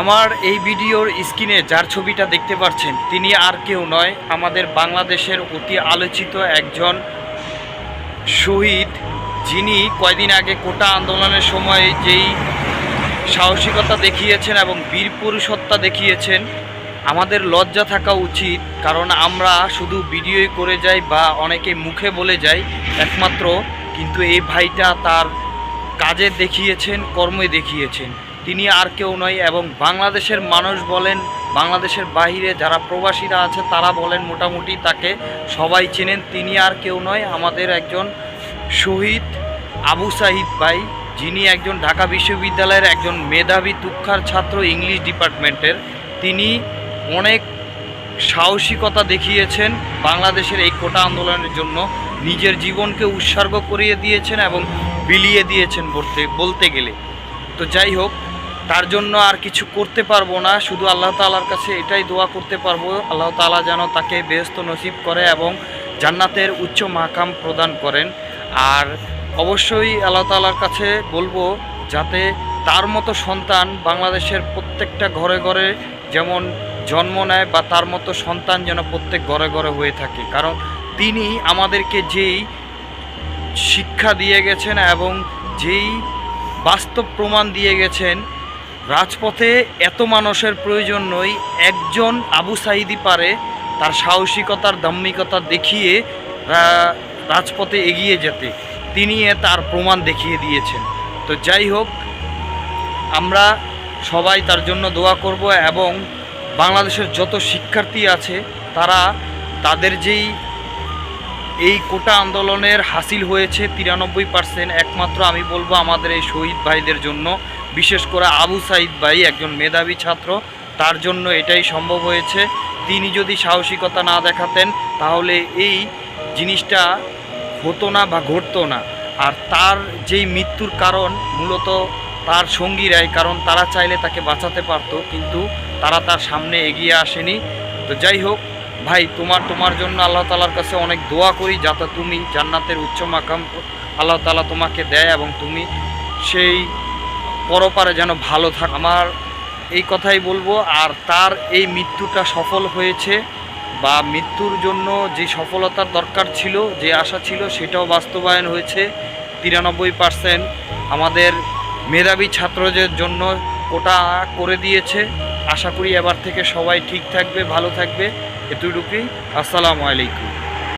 আমার এই ভিডিওর স্ক্রিনে যার ছবিটা দেখতে পাচ্ছেন তিনি আর কেউ নয়, আমাদের বাংলাদেশের অতি আলোচিত একজন শহীদ, যিনি কয়দিন আগে কোটা আন্দোলনের সময় যেই সাহসিকতা দেখিয়েছেন এবং বীর পুরুষত্বা দেখিয়েছেন। আমাদের লজ্জা থাকা উচিত, কারণ আমরা শুধু ভিডিওই করে যাই বা অনেকে মুখে বলে যাই একমাত্র, কিন্তু এই ভাইটা তার কাজে দেখিয়েছেন, কর্মে দেখিয়েছেন। তিনি আর কেউ নয়, এবং বাংলাদেশের মানুষ বলেন, বাংলাদেশের বাইরে যারা প্রবাসীরা আছে তারা বলেন, মোটামুটি তাকে সবাই চেনেন। তিনি আর কেউ নয়, আমাদের একজন শহীদ আবু সাঈদ ভাই, যিনি একজন ঢাকা বিশ্ববিদ্যালয়ের একজন মেধাবী তুক্ষার ছাত্র ইংলিশ ডিপার্টমেন্টের। তিনি অনেক সাহসিকতা দেখিয়েছেন বাংলাদেশের এই কোটা আন্দোলনের জন্য, নিজের জীবনকে উৎসর্গ করিয়ে দিয়েছেন এবং বিলিয়ে দিয়েছেন বলতে গেলে। তো যাই হোক, তার জন্য আর কিছু করতে পারবো না, শুধু আল্লাহ তাআলার কাছে এটাই দোয়া করতে পারবো, আল্লাহ তাআলা যেন তাকে বেহেশত নসিব করে এবং জান্নাতের উচ্চ মাকাম প্রদান করেন। আর অবশ্যই আল্লাহ তাআলার কাছে বলবো যাতে তার মতো সন্তান বাংলাদেশের প্রত্যেকটা ঘরে ঘরে যেমন জন্ম নেয়, বা তার মতো সন্তান যেন প্রত্যেক ঘরে ঘরে হয়ে থাকে। কারণ তিনি আমাদেরকে যেই শিক্ষা দিয়ে গেছেন এবং যেই বাস্তব প্রমাণ দিয়ে গেছেন, রাজপথে এত মানুষের প্রয়োজন নয়, একজন আবু সাঈদই পারে তার সাহসিকতার দাম্ভিকতা দেখিয়ে রাজপথে এগিয়ে যেতে। তিনি তার প্রমাণ দেখিয়ে দিয়েছেন। তো যাই হোক, আমরা সবাই তার জন্য দোয়া করব, এবং বাংলাদেশের যত শিক্ষার্থী আছে তারা তাদের যেই এই কোটা আন্দোলনের হাসিল হয়েছে 93%, একমাত্র আমি বলবো আমাদের এই শহীদ ভাইদের জন্য, বিশেষ করে আবু সাঈদ ভাই একজন মেধাবী ছাত্র, তার জন্য এটাই সম্ভব হয়েছে। তিনি যদি সাহসিকতা না দেখাতেন তাহলে এই জিনিসটা হতো না বা ঘটতো না। আর তার যেই মৃত্যুর কারণ মূলত তার সঙ্গীরাই, কারণ তারা চাইলে তাকে বাঁচাতে পারতো, কিন্তু তারা তার সামনে এগিয়ে আসেনি। তো যাই হোক ভাই, তোমার জন্য আল্লাহ তাআলার কাছে অনেক দোয়া করি যাতে তুমি জান্নাতের উচ্চ মাকাম আল্লাহ তাআলা তোমাকে দেয় এবং তুমি সেই পরপারে যেন ভালো থাক। আমার এই কথাই বলবো। আর তার এই মৃত্যুটা সফল হয়েছে, বা মৃত্যুর জন্য যে সফলতার দরকার ছিল, যে আশা ছিল, সেটাও বাস্তবায়ন হয়েছে 93%। আমাদের মেধাবী ছাত্রদের জন্য কোটা করে দিয়েছে। আশা করি এবার থেকে সবাই ঠিক থাকবে, ভালো থাকবে। এতটুকুই। আসসালামু আলাইকুম।